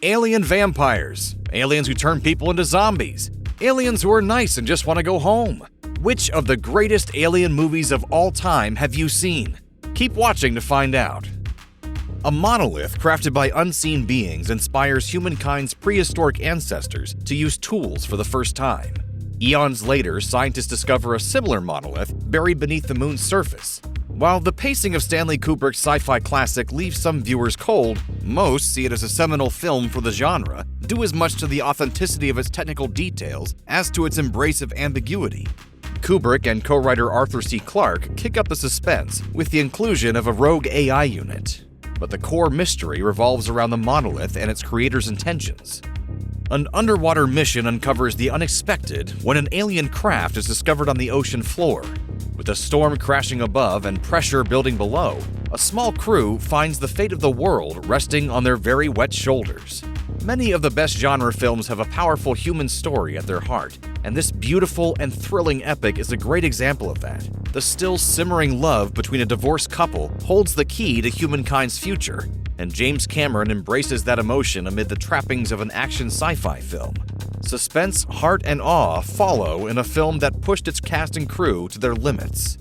Alien vampires, aliens who turn people into zombies, aliens who are nice and just want to go home. Which of the greatest alien movies of all time have you seen? Keep watching to find out. A monolith crafted by unseen beings inspires humankind's prehistoric ancestors to use tools for the first time. Eons later, scientists discover a similar monolith buried beneath the moon's surface. While the pacing of Stanley Kubrick's sci-fi classic leaves some viewers cold, most see it as a seminal film for the genre, due as much to the authenticity of its technical details as to its embrace of ambiguity. Kubrick and co-writer Arthur C. Clarke kick up the suspense with the inclusion of a rogue AI unit. But the core mystery revolves around the monolith and its creator's intentions. An underwater mission uncovers the unexpected when an alien craft is discovered on the ocean floor. With a storm crashing above and pressure building below, a small crew finds the fate of the world resting on their very wet shoulders. Many of the best genre films have a powerful human story at their heart, and this beautiful and thrilling epic is a great example of that. The still simmering love between a divorced couple holds the key to humankind's future, and James Cameron embraces that emotion amid the trappings of an action sci-fi film. Suspense, heart, and awe follow in a film that pushed its cast and crew to their limits.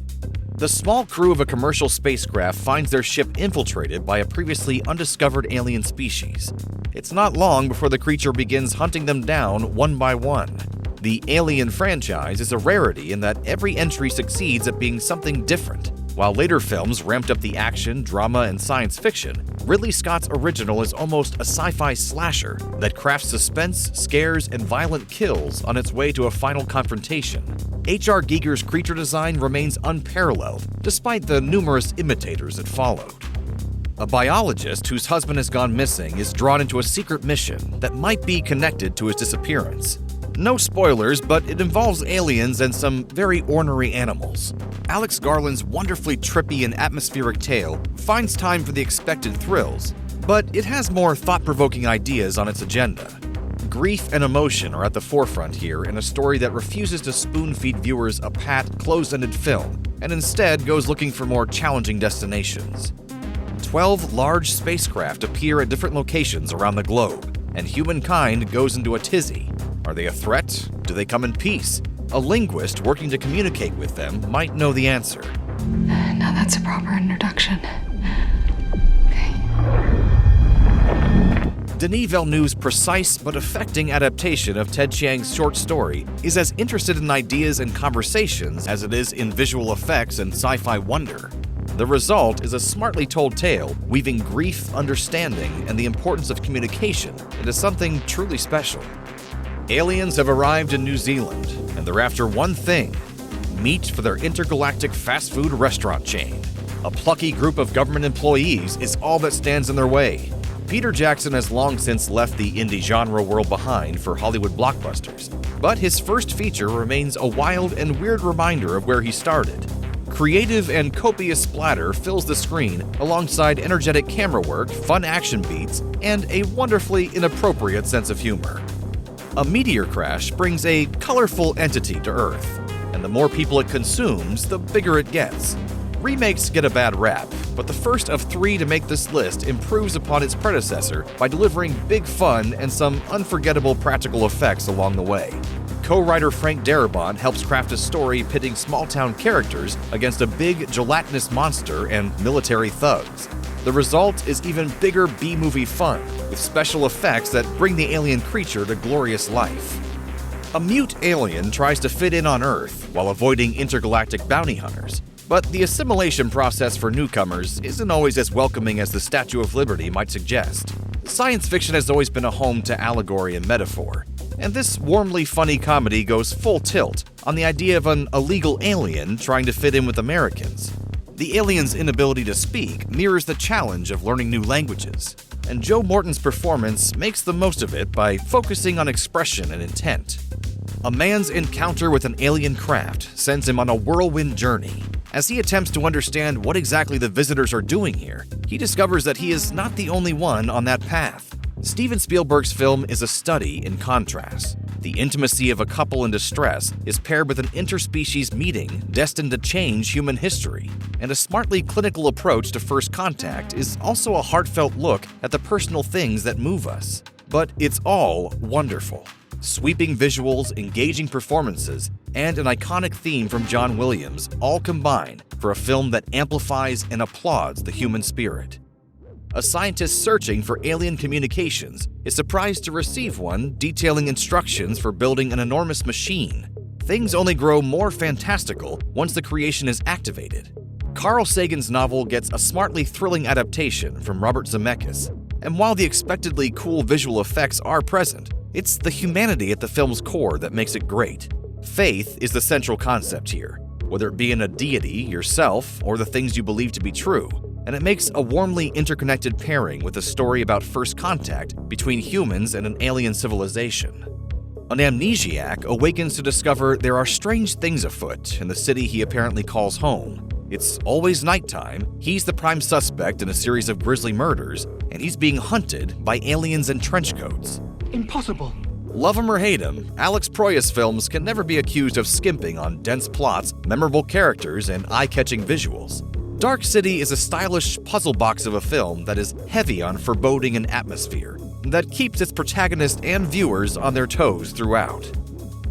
The small crew of a commercial spacecraft finds their ship infiltrated by a previously undiscovered alien species. It's not long before the creature begins hunting them down one by one. The Alien franchise is a rarity in that every entry succeeds at being something different. While later films ramped up the action, drama, and science fiction, Ridley Scott's original is almost a sci-fi slasher that crafts suspense, scares, and violent kills on its way to a final confrontation. H.R. Giger's creature design remains unparalleled, despite the numerous imitators that followed. A biologist whose husband has gone missing is drawn into a secret mission that might be connected to his disappearance. No spoilers, but it involves aliens and some very ornery animals. Alex Garland's wonderfully trippy and atmospheric tale finds time for the expected thrills, but it has more thought-provoking ideas on its agenda. Grief and emotion are at the forefront here in a story that refuses to spoon-feed viewers a pat, closed-ended film, and instead goes looking for more challenging destinations. 12 large spacecraft appear at different locations around the globe, and humankind goes into a tizzy. Are they a threat? Do they come in peace? A linguist working to communicate with them might know the answer. Now that's a proper introduction. Okay. Denis Villeneuve's precise but affecting adaptation of Ted Chiang's short story is as interested in ideas and conversations as it is in visual effects and sci-fi wonder. The result is a smartly told tale weaving grief, understanding, and the importance of communication into something truly special. Aliens have arrived in New Zealand, and they're after one thing: meat for their intergalactic fast food restaurant chain. A plucky group of government employees is all that stands in their way. Peter Jackson has long since left the indie genre world behind for Hollywood blockbusters, but his first feature remains a wild and weird reminder of where he started. Creative and copious splatter fills the screen alongside energetic camera work, fun action beats, and a wonderfully inappropriate sense of humor. A meteor crash brings a colorful entity to Earth, and the more people it consumes, the bigger it gets. Remakes get a bad rap, but the first of 3 to make this list improves upon its predecessor by delivering big fun and some unforgettable practical effects along the way. Co-writer Frank Darabont helps craft a story pitting small-town characters against a big, gelatinous monster and military thugs. The result is even bigger B-movie fun, with special effects that bring the alien creature to glorious life. A mute alien tries to fit in on Earth while avoiding intergalactic bounty hunters, but the assimilation process for newcomers isn't always as welcoming as the Statue of Liberty might suggest. Science fiction has always been a home to allegory and metaphor, and this warmly funny comedy goes full tilt on the idea of an illegal alien trying to fit in with Americans. The alien's inability to speak mirrors the challenge of learning new languages, and Joe Morton's performance makes the most of it by focusing on expression and intent. A man's encounter with an alien craft sends him on a whirlwind journey. As he attempts to understand what exactly the visitors are doing here, he discovers that he is not the only one on that path. Steven Spielberg's film is a study in contrast. The intimacy of a couple in distress is paired with an interspecies meeting destined to change human history. And a smartly clinical approach to first contact is also a heartfelt look at the personal things that move us. But it's all wonderful. Sweeping visuals, engaging performances, and an iconic theme from John Williams all combine for a film that amplifies and applauds the human spirit. A scientist searching for alien communications is surprised to receive one detailing instructions for building an enormous machine. Things only grow more fantastical once the creation is activated. Carl Sagan's novel gets a smartly thrilling adaptation from Robert Zemeckis, and while the expectedly cool visual effects are present, it's the humanity at the film's core that makes it great. Faith is the central concept here, whether it be in a deity, yourself, or the things you believe to be true, and it makes a warmly interconnected pairing with a story about first contact between humans and an alien civilization. An amnesiac awakens to discover there are strange things afoot in the city he apparently calls home. It's always nighttime, he's the prime suspect in a series of grisly murders, and he's being hunted by aliens in trench coats. Impossible. Love 'em or hate 'em, Alex Proyas films can never be accused of skimping on dense plots, memorable characters, and eye-catching visuals. Dark City is a stylish puzzle box of a film that is heavy on foreboding and atmosphere, that keeps its protagonist and viewers on their toes throughout.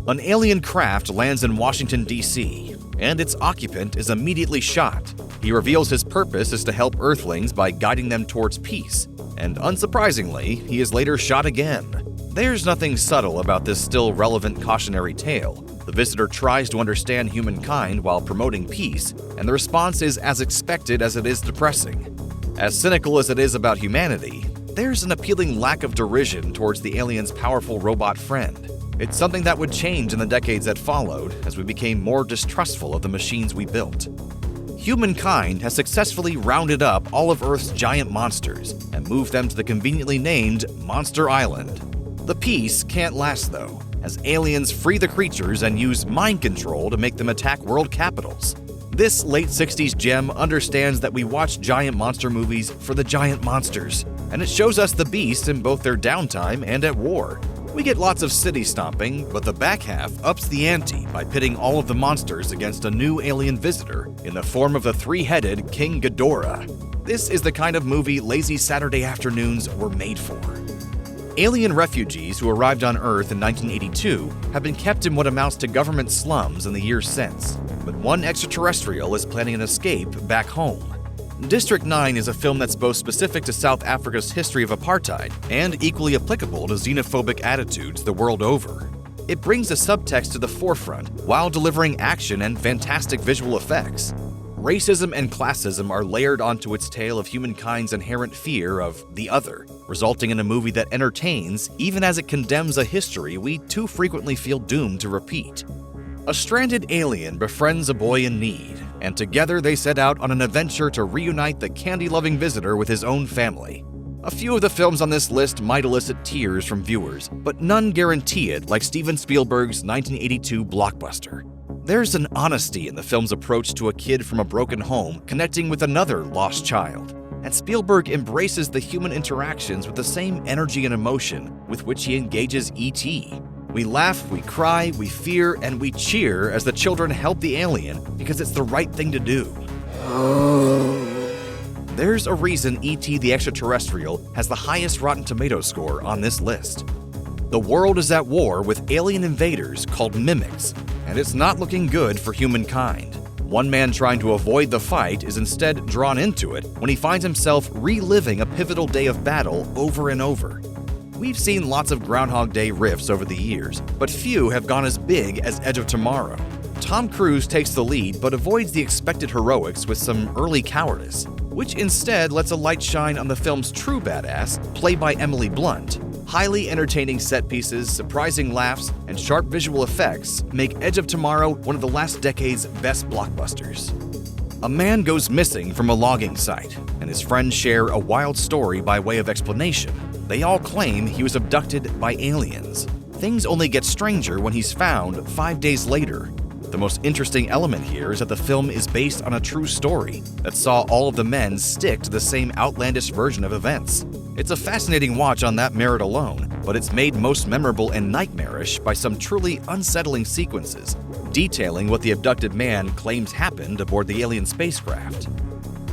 An alien craft lands in Washington, D.C., and its occupant is immediately shot. He reveals his purpose is to help Earthlings by guiding them towards peace, and unsurprisingly, he is later shot again. There's nothing subtle about this still relevant cautionary tale. The visitor tries to understand humankind while promoting peace, and the response is as expected as it is depressing. As cynical as it is about humanity, there's an appealing lack of derision towards the alien's powerful robot friend. It's something that would change in the decades that followed as we became more distrustful of the machines we built. Humankind has successfully rounded up all of Earth's giant monsters and moved them to the conveniently named Monster Island. The peace can't last though, as aliens free the creatures and use mind control to make them attack world capitals. This late 60s gem understands that we watch giant monster movies for the giant monsters, and it shows us the beast in both their downtime and at war. We get lots of city stomping, but the back half ups the ante by pitting all of the monsters against a new alien visitor in the form of the three-headed King Ghidorah. This is the kind of movie lazy Saturday afternoons were made for. Alien refugees who arrived on Earth in 1982 have been kept in what amounts to government slums in the years since, but one extraterrestrial is planning an escape back home. District 9 is a film that's both specific to South Africa's history of apartheid and equally applicable to xenophobic attitudes the world over. It brings the subtext to the forefront while delivering action and fantastic visual effects. Racism and classism are layered onto its tale of humankind's inherent fear of the other, resulting in a movie that entertains even as it condemns a history we too frequently feel doomed to repeat. A stranded alien befriends a boy in need, and together they set out on an adventure to reunite the candy-loving visitor with his own family. A few of the films on this list might elicit tears from viewers, but none guarantee it like Steven Spielberg's 1982 blockbuster. There's an honesty in the film's approach to a kid from a broken home connecting with another lost child, and Spielberg embraces the human interactions with the same energy and emotion with which he engages E.T. We laugh, we cry, we fear, and we cheer as the children help the alien because it's the right thing to do. There's a reason E.T. the Extra-Terrestrial has the highest Rotten Tomatoes score on this list. The world is at war with alien invaders called mimics, and it's not looking good for humankind. One man trying to avoid the fight is instead drawn into it when he finds himself reliving a pivotal day of battle over and over. We've seen lots of Groundhog Day riffs over the years, but few have gone as big as Edge of Tomorrow. Tom Cruise takes the lead but avoids the expected heroics with some early cowardice, which instead lets a light shine on the film's true badass, played by Emily Blunt. Highly entertaining set pieces, surprising laughs, and sharp visual effects make Edge of Tomorrow one of the last decade's best blockbusters. A man goes missing from a logging site, and his friends share a wild story by way of explanation. They all claim he was abducted by aliens. Things only get stranger when he's found 5 days later. The most interesting element here is that the film is based on a true story that saw all of the men stick to the same outlandish version of events. It's a fascinating watch on that merit alone, but it's made most memorable and nightmarish by some truly unsettling sequences, detailing what the abducted man claims happened aboard the alien spacecraft.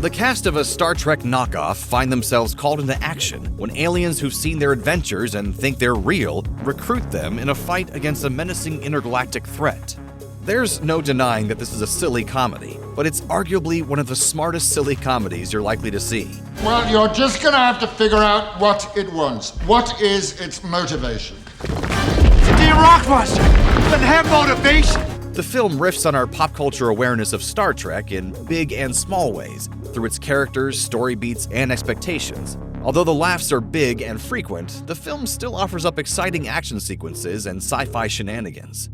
The cast of a Star Trek knockoff find themselves called into action when aliens who've seen their adventures and think they're real recruit them in a fight against a menacing intergalactic threat. There's no denying that this is a silly comedy, but it's arguably one of the smartest silly comedies you're likely to see. Well, you're just gonna have to figure out what it wants. What is its motivation? It's a damn rockbuster! Doesn't have motivation! The film riffs on our pop culture awareness of Star Trek in big and small ways, through its characters, story beats, and expectations. Although the laughs are big and frequent, the film still offers up exciting action sequences and sci-fi shenanigans.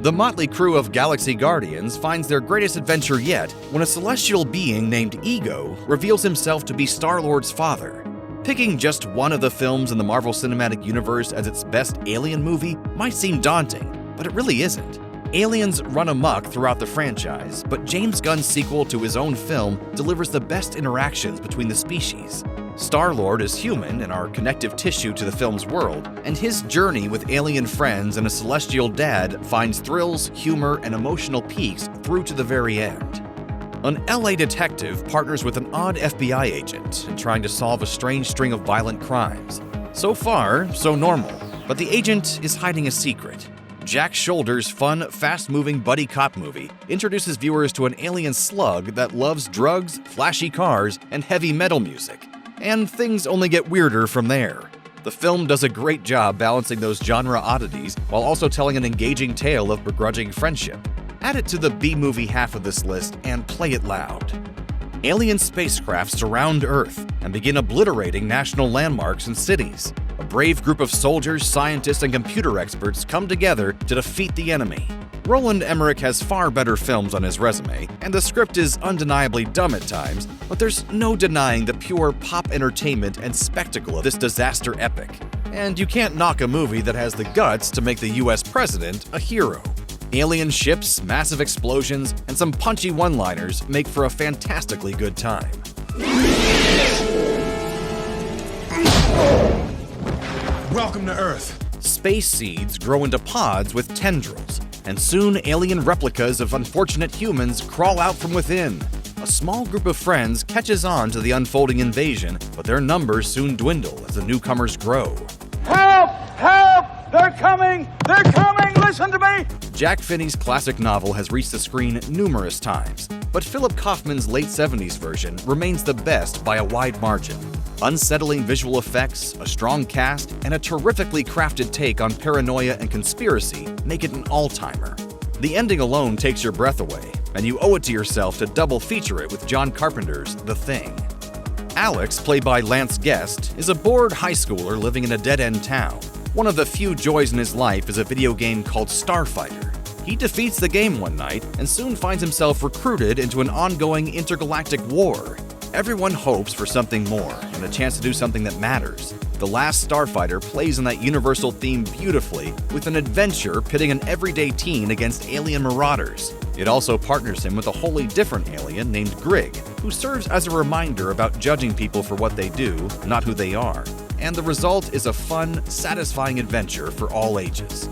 The motley crew of Galaxy Guardians finds their greatest adventure yet when a celestial being named Ego reveals himself to be Star-Lord's father. Picking just one of the films in the Marvel Cinematic Universe as its best alien movie might seem daunting, but it really isn't. Aliens run amok throughout the franchise, but James Gunn's sequel to his own film delivers the best interactions between the species. Star-Lord is human and our connective tissue to the film's world, and his journey with alien friends and a celestial dad finds thrills, humor, and emotional peaks through to the very end. An LA detective partners with an odd FBI agent in trying to solve a strange string of violent crimes. So far, so normal, but the agent is hiding a secret. Jack Shoulder's fun, fast-moving buddy cop movie introduces viewers to an alien slug that loves drugs, flashy cars, and heavy metal music. And things only get weirder from there. The film does a great job balancing those genre oddities while also telling an engaging tale of begrudging friendship. Add it to the B-movie half of this list and play it loud. Alien spacecraft surround Earth and begin obliterating national landmarks and cities. A brave group of soldiers, scientists, and computer experts come together to defeat the enemy. Roland Emmerich has far better films on his resume, and the script is undeniably dumb at times, but there's no denying the pure pop entertainment and spectacle of this disaster epic. And you can't knock a movie that has the guts to make the US president a hero. Alien ships, massive explosions, and some punchy one-liners make for a fantastically good time. Welcome to Earth. Space seeds grow into pods with tendrils, and soon alien replicas of unfortunate humans crawl out from within. A small group of friends catches on to the unfolding invasion, but their numbers soon dwindle as the newcomers grow. Help! Help! They're coming! They're coming! Listen to me! Jack Finney's classic novel has reached the screen numerous times, but Philip Kaufman's late 70s version remains the best by a wide margin. Unsettling visual effects, a strong cast, and a terrifically crafted take on paranoia and conspiracy make it an all-timer. The ending alone takes your breath away, and you owe it to yourself to double feature it with John Carpenter's The Thing. Alex, played by Lance Guest, is a bored high schooler living in a dead-end town. One of the few joys in his life is a video game called Starfighter. He defeats the game one night and soon finds himself recruited into an ongoing intergalactic war. Everyone hopes for something more and a chance to do something that matters. The Last Starfighter plays on that universal theme beautifully with an adventure pitting an everyday teen against alien marauders. It also partners him with a wholly different alien named Grig, who serves as a reminder about judging people for what they do, not who they are. And the result is a fun, satisfying adventure for all ages.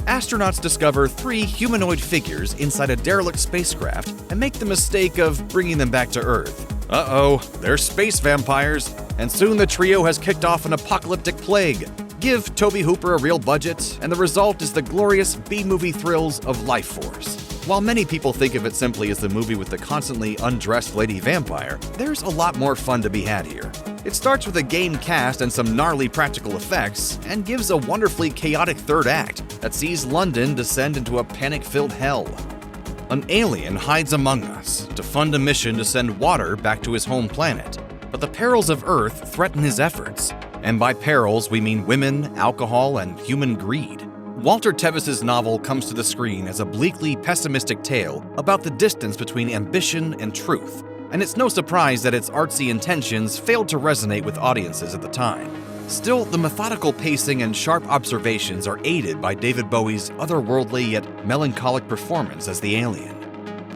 Astronauts discover 3 humanoid figures inside a derelict spacecraft and make the mistake of bringing them back to Earth. Uh-oh, they're space vampires, and soon the trio has kicked off an apocalyptic plague. Give Tobe Hooper a real budget, and the result is the glorious B-movie thrills of Lifeforce. While many people think of it simply as the movie with the constantly undressed lady vampire, there's a lot more fun to be had here. It starts with a game cast and some gnarly practical effects, and gives a wonderfully chaotic third act that sees London descend into a panic-filled hell. An alien hides among us to fund a mission to send water back to his home planet, but the perils of Earth threaten his efforts. And by perils, we mean women, alcohol, and human greed. Walter Tevis's novel comes to the screen as a bleakly pessimistic tale about the distance between ambition and truth, and it's no surprise that its artsy intentions failed to resonate with audiences at the time. Still, the methodical pacing and sharp observations are aided by David Bowie's otherworldly yet melancholic performance as the alien.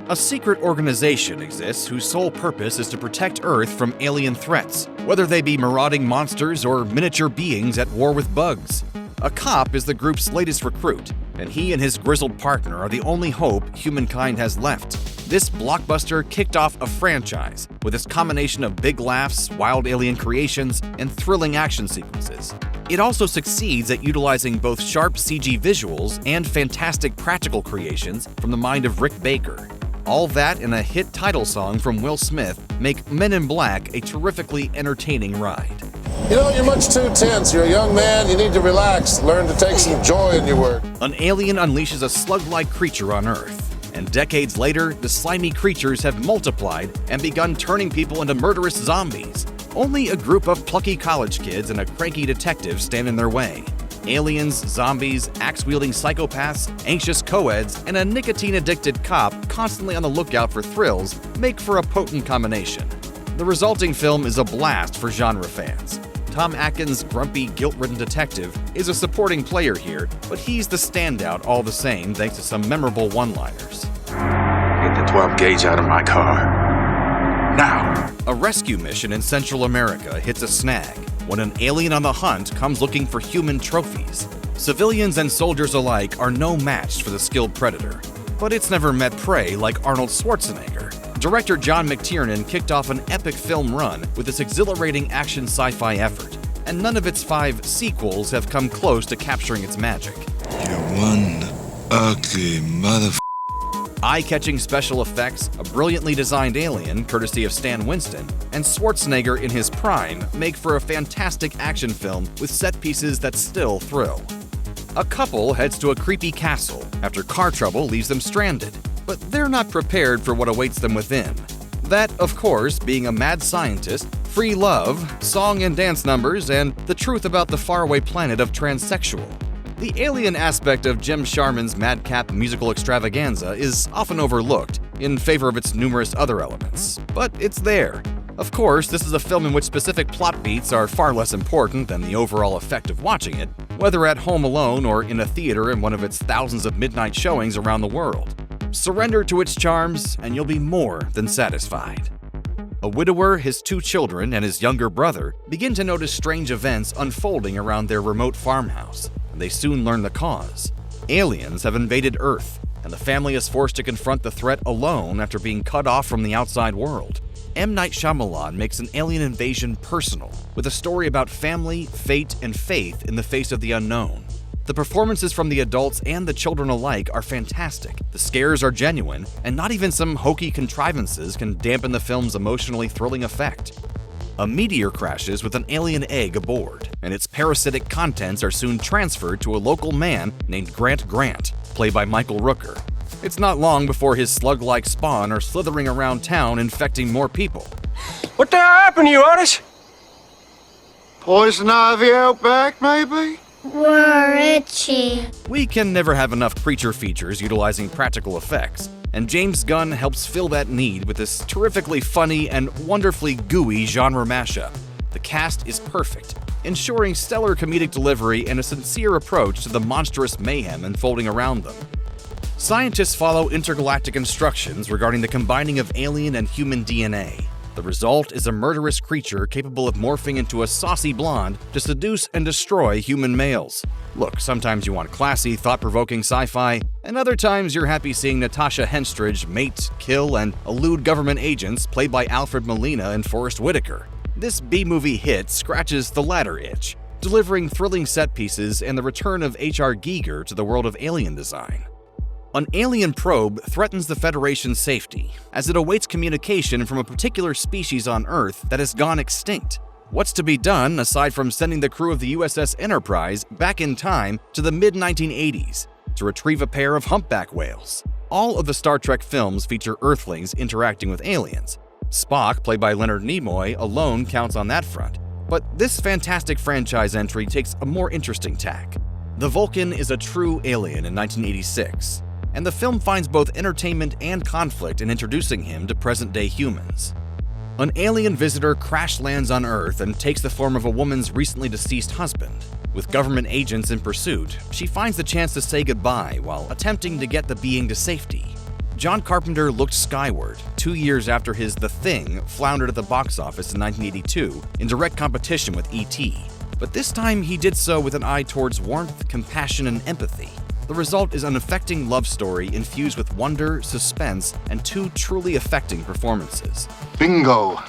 A secret organization exists whose sole purpose is to protect Earth from alien threats, whether they be marauding monsters or miniature beings at war with bugs. A cop is the group's latest recruit, and he and his grizzled partner are the only hope humankind has left. This blockbuster kicked off a franchise with its combination of big laughs, wild alien creations, and thrilling action sequences. It also succeeds at utilizing both sharp CG visuals and fantastic practical creations from the mind of Rick Baker. All that and a hit title song from Will Smith make Men in Black a terrifically entertaining ride. You know, you're much too tense. You're a young man. You need to relax. Learn to take some joy in your work. An alien unleashes a slug-like creature on Earth. And decades later, the slimy creatures have multiplied and begun turning people into murderous zombies. Only a group of plucky college kids and a cranky detective stand in their way. Aliens, zombies, axe-wielding psychopaths, anxious co-eds, and a nicotine-addicted cop constantly on the lookout for thrills make for a potent combination. The resulting film is a blast for genre fans. Tom Atkins' grumpy, guilt-ridden detective is a supporting player here, but he's the standout all the same thanks to some memorable one-liners. Get the 12 gauge out of my car. Now! A rescue mission in Central America hits a snag when an alien on the hunt comes looking for human trophies. Civilians and soldiers alike are no match for the skilled predator, but it's never met prey like Arnold Schwarzenegger. Director John McTiernan kicked off an epic film run with this exhilarating action sci-fi effort, and none of its 5 sequels have come close to capturing its magic. You're one ugly motherfucker. Eye-catching special effects, a brilliantly designed alien, courtesy of Stan Winston, and Schwarzenegger in his prime make for a fantastic action film with set pieces that still thrill. A couple heads to a creepy castle after car trouble leaves them stranded, but they're not prepared for what awaits them within. That, of course, being a mad scientist, free love, song and dance numbers, and the truth about the faraway planet of transsexual. The alien aspect of Jim Sharman's madcap musical extravaganza is often overlooked in favor of its numerous other elements, but it's there. Of course, this is a film in which specific plot beats are far less important than the overall effect of watching it, whether at home alone or in a theater in one of its thousands of midnight showings around the world. Surrender to its charms, and you'll be more than satisfied. A widower, his 2 children, and his younger brother begin to notice strange events unfolding around their remote farmhouse. They soon learn the cause. Aliens have invaded Earth, and the family is forced to confront the threat alone after being cut off from the outside world. M. Night Shyamalan makes an alien invasion personal, with a story about family, fate, and faith in the face of the unknown. The performances from the adults and the children alike are fantastic, the scares are genuine, and not even some hokey contrivances can dampen the film's emotionally thrilling effect. A meteor crashes with an alien egg aboard, and its parasitic contents are soon transferred to a local man named Grant Grant, played by Michael Rooker. It's not long before his slug-like spawn are slithering around town infecting more people. What the hell happened to you, Otis? Poison ivy out back, maybe? We're itchy. We can never have enough creature features utilizing practical effects, and James Gunn helps fill that need with this terrifically funny and wonderfully gooey genre mashup. The cast is perfect, ensuring stellar comedic delivery and a sincere approach to the monstrous mayhem unfolding around them. Scientists follow intergalactic instructions regarding the combining of alien and human DNA. The result is a murderous creature capable of morphing into a saucy blonde to seduce and destroy human males. Look, sometimes you want classy, thought-provoking sci-fi, and other times you're happy seeing Natasha Henstridge mate, kill, and elude government agents played by Alfred Molina and Forrest Whitaker. This B-movie hit scratches the latter itch, delivering thrilling set pieces and the return of H.R. Giger to the world of alien design. An alien probe threatens the Federation's safety, as it awaits communication from a particular species on Earth that has gone extinct. What's to be done aside from sending the crew of the USS Enterprise back in time to the mid-1980s to retrieve a pair of humpback whales? All of the Star Trek films feature Earthlings interacting with aliens. Spock, played by Leonard Nimoy, alone counts on that front. But this fantastic franchise entry takes a more interesting tack. The Vulcan is a true alien in 1986. And the film finds both entertainment and conflict in introducing him to present-day humans. An alien visitor crash lands on Earth and takes the form of a woman's recently deceased husband. With government agents in pursuit, she finds the chance to say goodbye while attempting to get the being to safety. John Carpenter looked skyward 2 years after his The Thing floundered at the box office in 1982 in direct competition with E.T., but this time he did so with an eye towards warmth, compassion, and empathy. The result is an affecting love story infused with wonder, suspense, and two truly affecting performances. Bingo.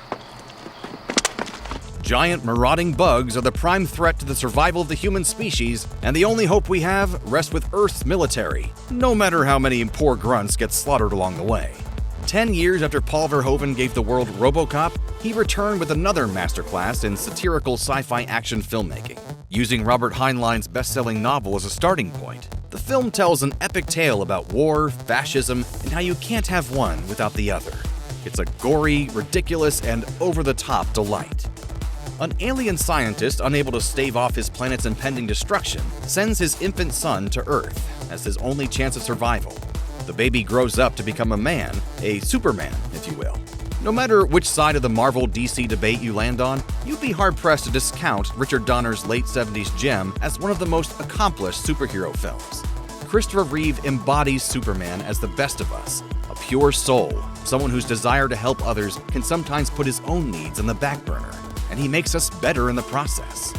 Giant marauding bugs are the prime threat to the survival of the human species, and the only hope we have rests with Earth's military, no matter how many poor grunts get slaughtered along the way. 10 years after Paul Verhoeven gave the world RoboCop, he returned with another masterclass in satirical sci-fi action filmmaking. Using Robert Heinlein's best-selling novel as a starting point, the film tells an epic tale about war, fascism, and how you can't have one without the other. It's a gory, ridiculous, and over-the-top delight. An alien scientist, unable to stave off his planet's impending destruction, sends his infant son to Earth as his only chance of survival. The baby grows up to become a man, a Superman, if you will. No matter which side of the Marvel-DC debate you land on, you'd be hard-pressed to discount Richard Donner's late 70s gem as one of the most accomplished superhero films. Christopher Reeve embodies Superman as the best of us, a pure soul, someone whose desire to help others can sometimes put his own needs on the back burner, and he makes us better in the process.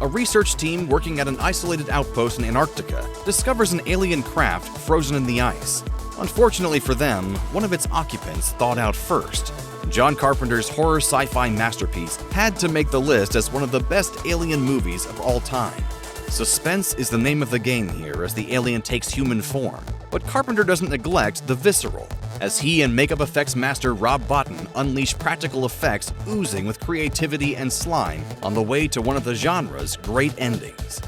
A research team working at an isolated outpost in Antarctica discovers an alien craft frozen in the ice. Unfortunately for them, one of its occupants thawed out first. John Carpenter's horror sci-fi masterpiece had to make the list as one of the best alien movies of all time. Suspense is the name of the game here as the alien takes human form, but Carpenter doesn't neglect the visceral, as he and makeup effects master Rob Bottin unleash practical effects oozing with creativity and slime on the way to one of the genre's great endings.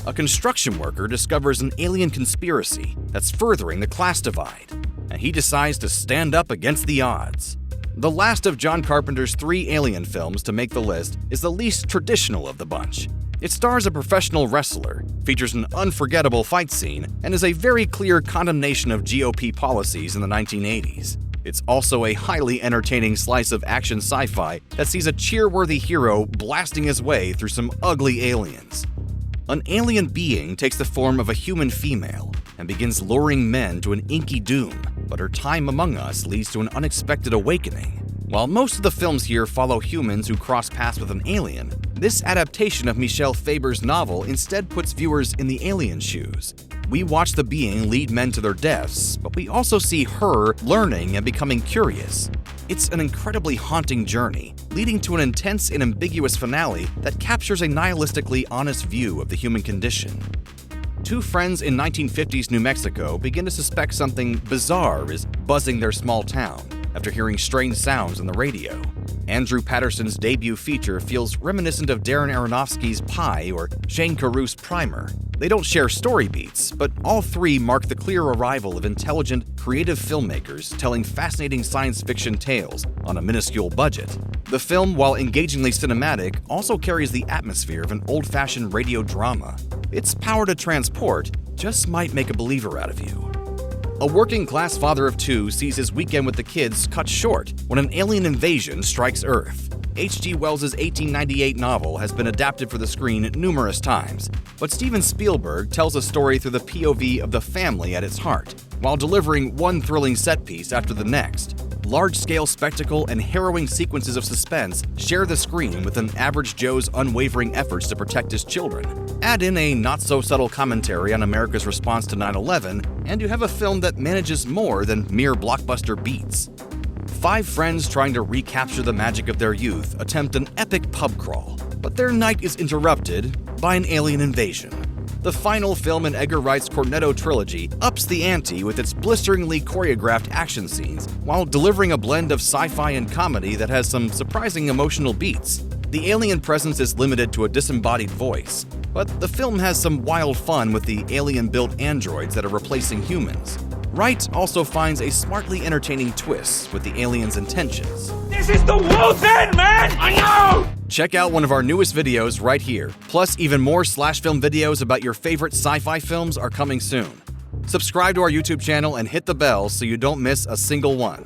A construction worker discovers an alien conspiracy that's furthering the class divide, and he decides to stand up against the odds. The last of John Carpenter's 3 alien films to make the list is the least traditional of the bunch. It stars a professional wrestler, features an unforgettable fight scene, and is a very clear condemnation of GOP policies in the 1980s. It's also a highly entertaining slice of action sci-fi that sees a cheer-worthy hero blasting his way through some ugly aliens. An alien being takes the form of a human female and begins luring men to an inky doom, but her time among us leads to an unexpected awakening. While most of the films here follow humans who cross paths with an alien, this adaptation of Michel Faber's novel instead puts viewers in the alien's shoes. We watch the being lead men to their deaths, but we also see her learning and becoming curious. It's an incredibly haunting journey, leading to an intense and ambiguous finale that captures a nihilistically honest view of the human condition. Two friends in 1950s New Mexico begin to suspect something bizarre is buzzing their small town after hearing strange sounds on the radio. Andrew Patterson's debut feature feels reminiscent of Darren Aronofsky's Pi or Shane Carruth's Primer. They don't share story beats, but all three mark the clear arrival of intelligent, creative filmmakers telling fascinating science fiction tales on a minuscule budget. The film, while engagingly cinematic, also carries the atmosphere of an old-fashioned radio drama. Its power to transport just might make a believer out of you. A working-class father of 2 sees his weekend with the kids cut short when an alien invasion strikes Earth. H.G. Wells' 1898 novel has been adapted for the screen numerous times, but Steven Spielberg tells a story through the POV of the family at its heart, while delivering one thrilling set piece after the next. Large-scale spectacle and harrowing sequences of suspense share the screen with an average Joe's unwavering efforts to protect his children. Add in a not-so-subtle commentary on America's response to 9/11, and you have a film that manages more than mere blockbuster beats. 5 friends trying to recapture the magic of their youth attempt an epic pub crawl, but their night is interrupted by an alien invasion. The final film in Edgar Wright's Cornetto trilogy ups the ante with its blisteringly choreographed action scenes, while delivering a blend of sci-fi and comedy that has some surprising emotional beats. The alien presence is limited to a disembodied voice, but the film has some wild fun with the alien-built androids that are replacing humans. Wright also finds a smartly entertaining twist with the aliens' intentions. This is the world's end, man! I know! Check out one of our newest videos right here. Plus, even more SlashFilm videos about your favorite sci-fi films are coming soon. Subscribe to our YouTube channel and hit the bell so you don't miss a single one.